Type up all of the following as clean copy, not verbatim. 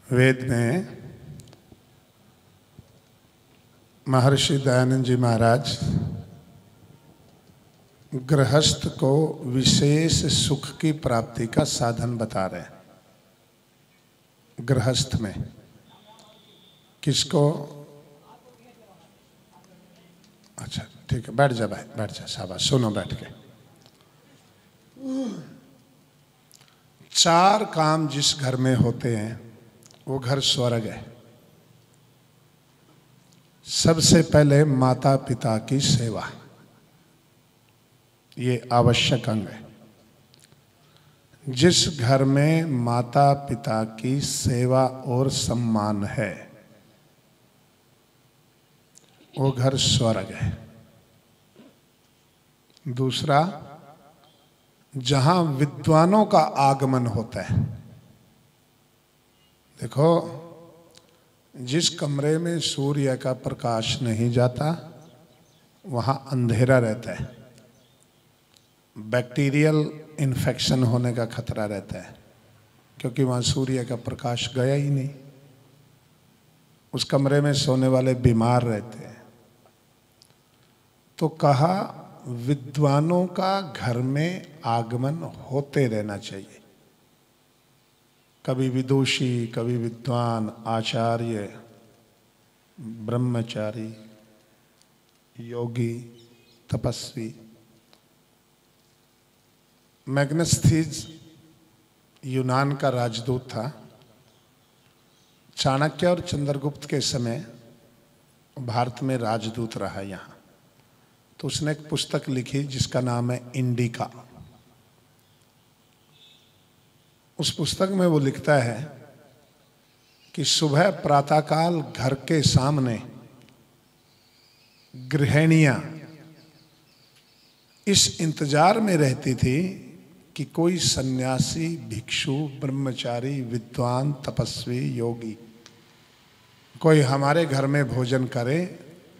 वेद में महर्षि दयानंद जी महाराज गृहस्थ को विशेष सुख की प्राप्ति का साधन बता रहे हैं। गृहस्थ में किसको? अच्छा ठीक है, बैठ जा भाई, बैठ जा, शाबाश, सुनो बैठ के। 4 काम जिस घर में होते हैं वो घर स्वर्ग है। सबसे पहले माता पिता की सेवा, ये आवश्यक अंग है। जिस घर में माता पिता की सेवा और सम्मान है वो घर स्वर्ग है। दूसरा, जहां विद्वानों का आगमन होता है। देखो, जिस कमरे में सूर्य का प्रकाश नहीं जाता वहां अंधेरा रहता है, बैक्टीरियल इन्फेक्शन होने का खतरा रहता है, क्योंकि वहां सूर्य का प्रकाश गया ही नहीं। उस कमरे में सोने वाले बीमार रहते हैं। तो कहा विद्वानों का घर में आगमन होते रहना चाहिए। कभी विदुषी, कभी विद्वान, आचार्य, ब्रह्मचारी, योगी, तपस्वी। मैग्नेस्थीज यूनान का राजदूत था। चाणक्य और चंद्रगुप्त के समय भारत में राजदूत रहा यहाँ। तो उसने एक पुस्तक लिखी जिसका नाम है इंडिका। उस पुस्तक में वो लिखता है कि सुबह प्रातःकाल घर के सामने गृहिणियां इस इंतजार में रहती थी कि कोई सन्यासी, भिक्षु, ब्रह्मचारी, विद्वान, तपस्वी, योगी कोई हमारे घर में भोजन करे,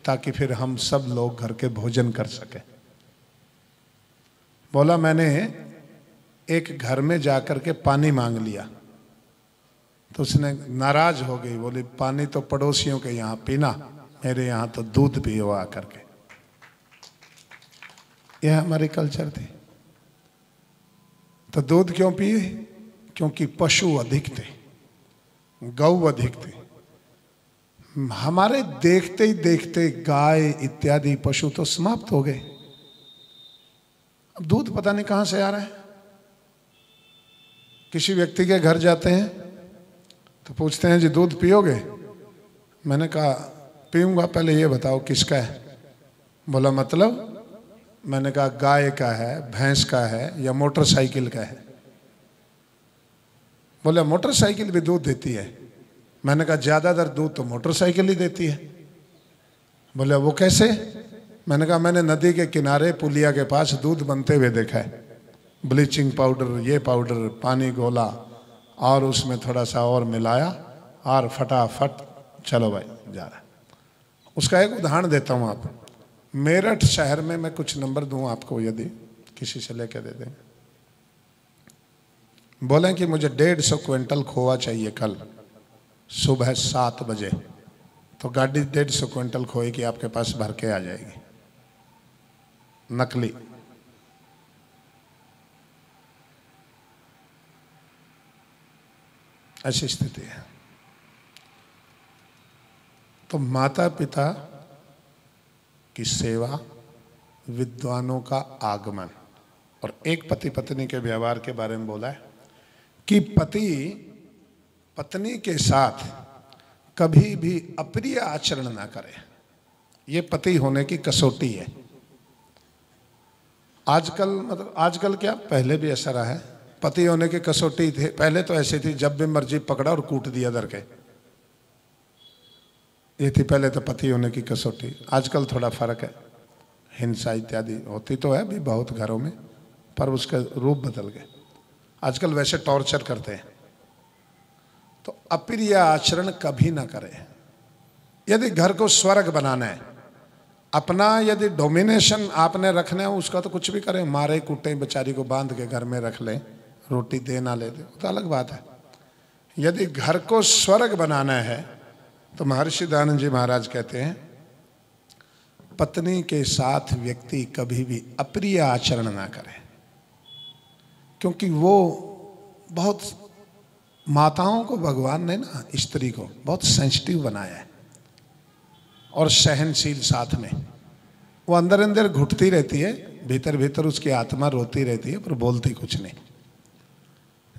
ताकि फिर हम सब लोग घर के भोजन कर सके। बोला, मैंने एक घर में जाकर के पानी मांग लिया तो उसने नाराज हो गई, बोली पानी तो पड़ोसियों के यहाँ पीना, मेरे यहाँ तो दूध पियो आकर के। यह हमारी कल्चर थी। तो दूध क्यों पिए? क्योंकि पशु अधिक थे, गौ अधिक थे। हमारे देखते ही देखते गाय इत्यादि पशु तो समाप्त हो गए। अब दूध पता नहीं कहां से आ रहा है। किसी व्यक्ति के घर जाते हैं तो पूछते हैं जी दूध पियोगे? मैंने कहा पीऊंगा, पहले ये बताओ किसका है। बोला मतलब? मैंने कहा गाय का है, भैंस का है या मोटरसाइकिल का है। बोला मोटरसाइकिल भी दूध देती है। मैंने कहा ज्यादातर दूध तो मोटरसाइकिल ही देती है। बोले वो कैसे? मैंने कहा मैंने नदी के किनारे पुलिया के पास दूध बनते हुए देखा है। ब्लीचिंग पाउडर, ये पाउडर, पानी घोला और उसमें थोड़ा सा और मिलाया और फटाफट चलो भाई जा रहा है। उसका एक उदाहरण देता हूँ आपको। मेरठ शहर में मैं कुछ नंबर दूं आपको, यदि किसी से लेके दे दें। बोलें कि मुझे 150 क्विंटल खोआ चाहिए कल सुबह 7 बजे, तो गाड़ी 150 क्विंटल खोए की आपके पास भर के आ जाएगी, नकली। ऐसी स्थिति है। तो माता पिता की सेवा, विद्वानों का आगमन, और एक पति पत्नी के व्यवहार के बारे में बोला है कि पति पत्नी के साथ कभी भी अप्रिय आचरण ना करे। ये पति होने की कसौटी है। आजकल मतलब आजकल क्या, पहले भी ऐसा रहा है। पति होने की कसौटी थे पहले तो ऐसी थी, जब भी मर्जी पकड़ा और कूट दिया धर के। ये थी पहले तो पति होने की कसौटी। आजकल थोड़ा फर्क है, हिंसा इत्यादि होती तो है भी बहुत घरों में, पर उसका रूप बदल गए। आजकल वैसे टॉर्चर करते हैं। तो अप्रिय आचरण कभी ना करें। यदि घर को स्वर्ग बनाना है, अपना यदि डोमिनेशन आपने रखना है, उसका तो कुछ भी करें, मारे कूटे बेचारी को बांध के घर में रख लें, रोटी दे ना ले दे, तो अलग बात है। यदि घर को स्वर्ग बनाना है तो महर्षि दयानंद जी महाराज कहते हैं पत्नी के साथ व्यक्ति कभी भी अप्रिय आचरण ना करे, क्योंकि वो बहुत, माताओं को भगवान ने ना, स्त्री को बहुत सेंसिटिव बनाया है और सहनशील साथ में। वो अंदर अंदर घुटती रहती है, भीतर भीतर उसकी आत्मा रोती रहती है, पर बोलती कुछ नहीं।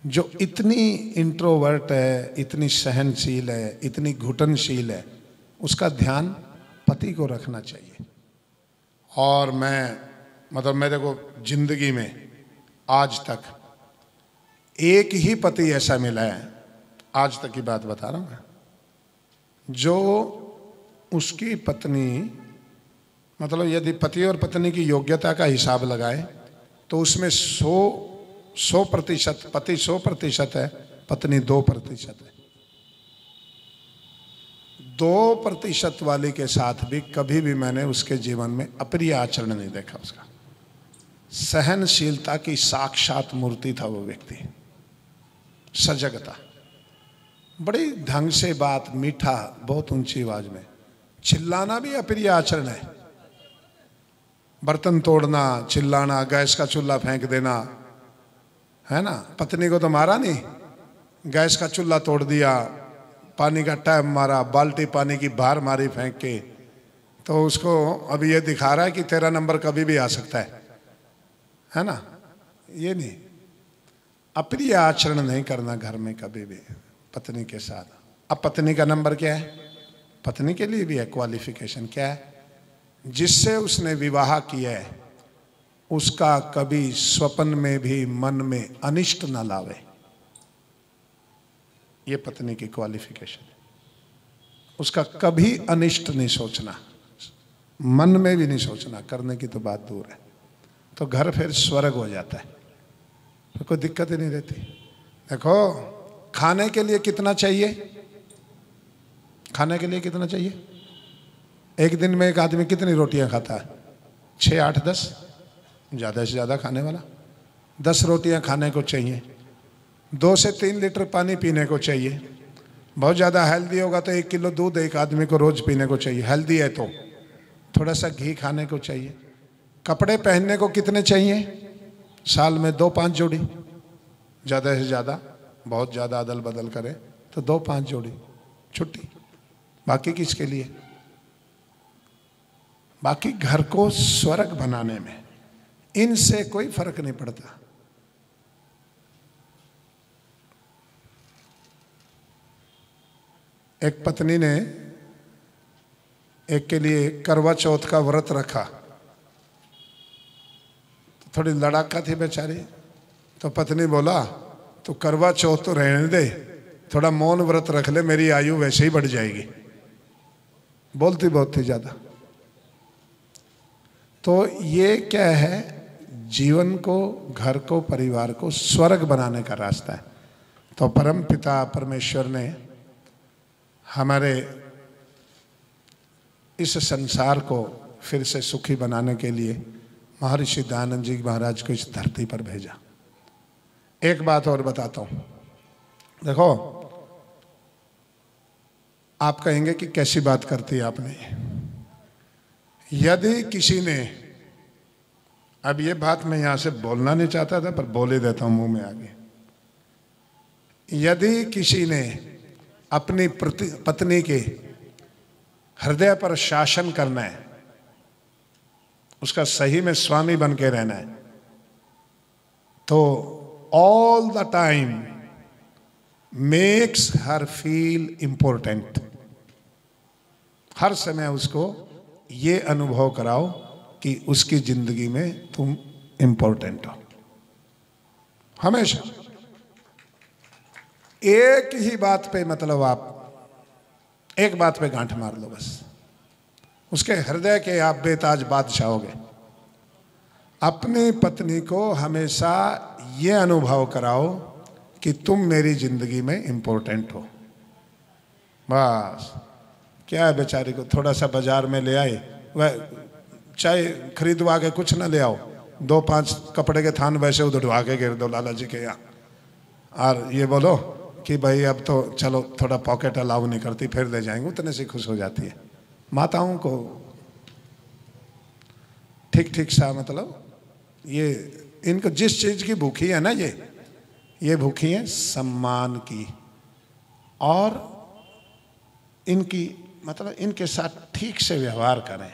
जो इतनी इंट्रोवर्ट है, इतनी सहनशील है, इतनी घुटनशील है, उसका ध्यान पति को रखना चाहिए। और मैं मतलब मेरे को जिंदगी में आज तक एक ही पति ऐसा मिला है, आज तक की बात बता रहा हूं मैं, जो उसकी पत्नी, मतलब यदि पति और पत्नी की योग्यता का हिसाब लगाए तो उसमें 100% पति 100% है, पत्नी 2% है। 2% वाली के साथ भी कभी भी मैंने उसके जीवन में अप्रिय आचरण नहीं देखा। उसका सहनशीलता की साक्षात मूर्ति था वो व्यक्ति, सजगता, बड़ी ढंग से बात, मीठा, बहुत ऊंची आवाज में। चिल्लाना भी अप्रिय आचरण है, बर्तन तोड़ना, चिल्लाना, गैस का चूल्हा फेंक देना, है ना। पत्नी को तो मारा नहीं, गैस का चूल्हा तोड़ दिया, पानी का टैप मारा, बाल्टी पानी की बाहर मारी फेंक के, तो उसको अब ये दिखा रहा है कि तेरा नंबर कभी भी आ सकता है ना। ये नहीं, अप्रिय आचरण नहीं करना घर में कभी भी पत्नी के साथ। अब पत्नी का नंबर क्या है, पत्नी के लिए भी है क्वालिफिकेशन, क्या है, जिससे उसने विवाह किया है उसका कभी स्वप्न में भी मन में अनिष्ट न लावे। ये पत्नी की क्वालिफिकेशन है, उसका कभी अनिष्ट नहीं सोचना, मन में भी नहीं सोचना, करने की तो बात दूर है। तो घर फिर स्वर्ग हो जाता है, तो कोई दिक्कत ही नहीं रहती। देखो, खाने के लिए कितना चाहिए, खाने के लिए कितना चाहिए, एक दिन में एक आदमी कितनी रोटियां खाता है, 6, 8, 10, ज़्यादा से ज़्यादा खाने वाला 10 रोटियां खाने को चाहिए, 2 से 3 लीटर पानी पीने को चाहिए। बहुत ज़्यादा हेल्दी होगा तो 1 किलो दूध एक आदमी को रोज़ पीने को चाहिए, हेल्दी है तो। थोड़ा सा घी खाने को चाहिए। कपड़े पहनने को कितने चाहिए, साल में 2-5 जोड़ी, ज़्यादा से ज़्यादा, बहुत ज़्यादा अदल बदल करे तो 2-5 जोड़ी छुट्टी। बाकी किसके लिए, बाकी घर को स्वर्ग बनाने में इनसे कोई फर्क नहीं पड़ता। एक पत्नी ने एक के लिए करवा चौथ का व्रत रखा, तो थोड़ी लड़ाका थी बेचारी, तो पत्नी बोला तो करवा चौथ तो रहने दे, थोड़ा मौन व्रत रख ले, मेरी आयु वैसे ही बढ़ जाएगी। बोलती बहुत थी ज्यादा। तो ये क्या है, जीवन को, घर को, परिवार को स्वर्ग बनाने का रास्ता है। तो परम पिता परमेश्वर ने हमारे इस संसार को फिर से सुखी बनाने के लिए महर्षि दयानंद जी महाराज को इस धरती पर भेजा। एक बात और बताता हूं, देखो, आप कहेंगे कि कैसी बात करती है आपने। यदि किसी ने, अब ये बात मैं यहां से बोलना नहीं चाहता था पर बोल ही देता हूं मुंह में आगे, यदि किसी ने अपनी पत्नी के हृदय पर शासन करना है, उसका सही में स्वामी बन के रहना है, तो all the time makes her feel important. हर समय उसको ये अनुभव कराओ कि उसकी जिंदगी में तुम इंपॉर्टेंट हो। हमेशा एक ही बात पे, मतलब आप एक बात पे गांठ मार लो बस, उसके हृदय के आप बेताज बादशाह होगे। अपनी पत्नी को हमेशा ये अनुभव कराओ कि तुम मेरी जिंदगी में इंपॉर्टेंट हो। बस, क्या है, बेचारी को थोड़ा सा बाजार में ले आए, वह चाहे खरीदवा के कुछ ना ले आओ, 2-5 कपड़े के थान वैसे उधरवा के गिर दो लाला जी के यहाँ, और ये बोलो कि भाई अब तो चलो थोड़ा पॉकेट अलाउ नहीं करती, फिर दे जाएंगे, उतने से खुश हो जाती है। माताओं को ठीक ठीक सा, मतलब ये इनको जिस चीज की भूखी है ना, ये भूखी है सम्मान की, और इनकी मतलब इनके साथ ठीक से व्यवहार करें।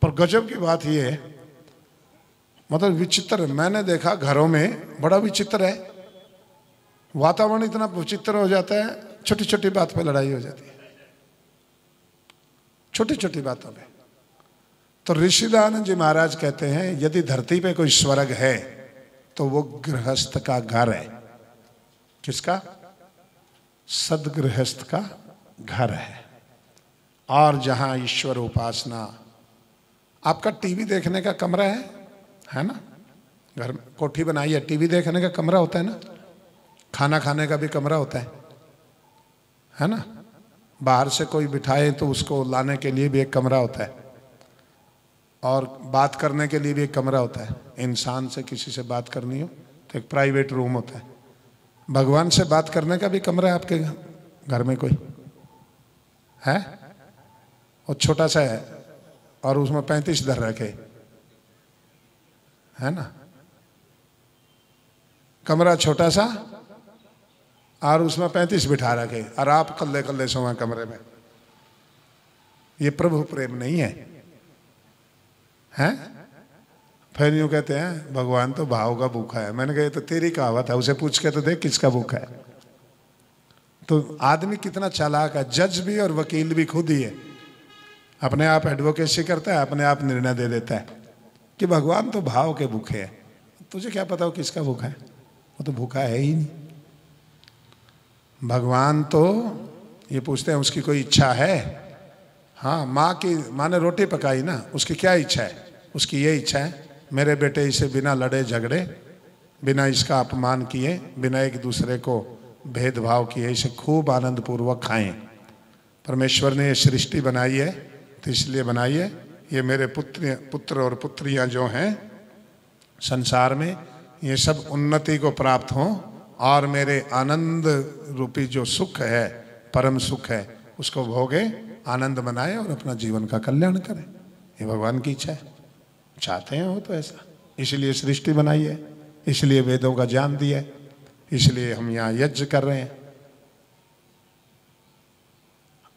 पर गजब की बात ये है, मतलब विचित्र, मैंने देखा घरों में बड़ा विचित्र है, वातावरण इतना विचित्र हो जाता है, छोटी छोटी बात पे लड़ाई हो जाती है, छोटी छोटी बातों पे। तो ऋषिदानंद जी महाराज कहते हैं यदि धरती पे कोई स्वर्ग है तो वो गृहस्थ का घर है। किसका? सदगृहस्थ का घर है। और जहां ईश्वर उपासना, आपका टीवी देखने का कमरा है ना, घर में कोठी बनाई है, टीवी देखने का कमरा होता है ना, खाना खाने का भी कमरा होता है ना, बाहर से कोई बिठाए तो उसको लाने के लिए भी एक कमरा होता है, और बात करने के लिए भी एक कमरा होता है। इंसान से किसी से बात करनी हो तो एक प्राइवेट रूम होता है। भगवान से बात करने का भी कमरा है आपके घर में कोई है? और छोटा सा है, और उसमें 35 धर रखे, है ना, कमरा छोटा सा और उसमें 35 बिठा रखे, और आप कल्ले कल्ले सोए कमरे में। ये प्रभु प्रेम नहीं है, हैं? फिर यूं कहते हैं भगवान तो भाव का भूखा है। मैंने कहा ये तो तेरी कहावत है, उसे पूछ के तो देख किसका भूखा है। तो आदमी कितना चालाक है, जज भी और वकील भी खुद ही है, अपने आप एडवोकेसी करता है, अपने आप निर्णय दे देता है कि भगवान तो भाव के भूखे है। तुझे क्या पता हो किसका भूखा है? वो तो भूखा है ही नहीं। भगवान तो ये पूछते हैं उसकी कोई इच्छा है? हाँ, माँ ने रोटी पकाई ना, उसकी क्या इच्छा है? उसकी ये इच्छा है मेरे बेटे इसे बिना लड़े झगड़े, बिना इसका अपमान किए, बिना एक दूसरे को भेदभाव किए इसे खूब आनंद पूर्वक खाएं। परमेश्वर ने ये सृष्टि बनाई है तो इसलिए बनाई है, ये मेरे पुत्र और पुत्रियां जो हैं संसार में, ये सब उन्नति को प्राप्त हों और मेरे आनंद रूपी जो सुख है, परम सुख है, उसको भोगे, आनंद मनाए और अपना जीवन का कल्याण करें। ये भगवान की इच्छा है, चाहते हैं वो तो ऐसा, इसलिए सृष्टि बनाई है, इसलिए वेदों का ज्ञान दिया है, इसलिए हम यहाँ यज्ञ कर रहे हैं।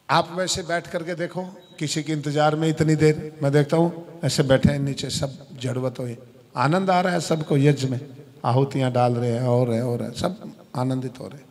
आप वैसे बैठ करके देखो, किसी के इंतजार में इतनी देर मैं देखता हूँ ऐसे बैठे हैं नीचे, सब जड़वत हुए, आनंद आ रहा है सबको, यज्ञ में आहुतियाँ डाल रहे हैं और है सब आनंदित हो रहे हैं।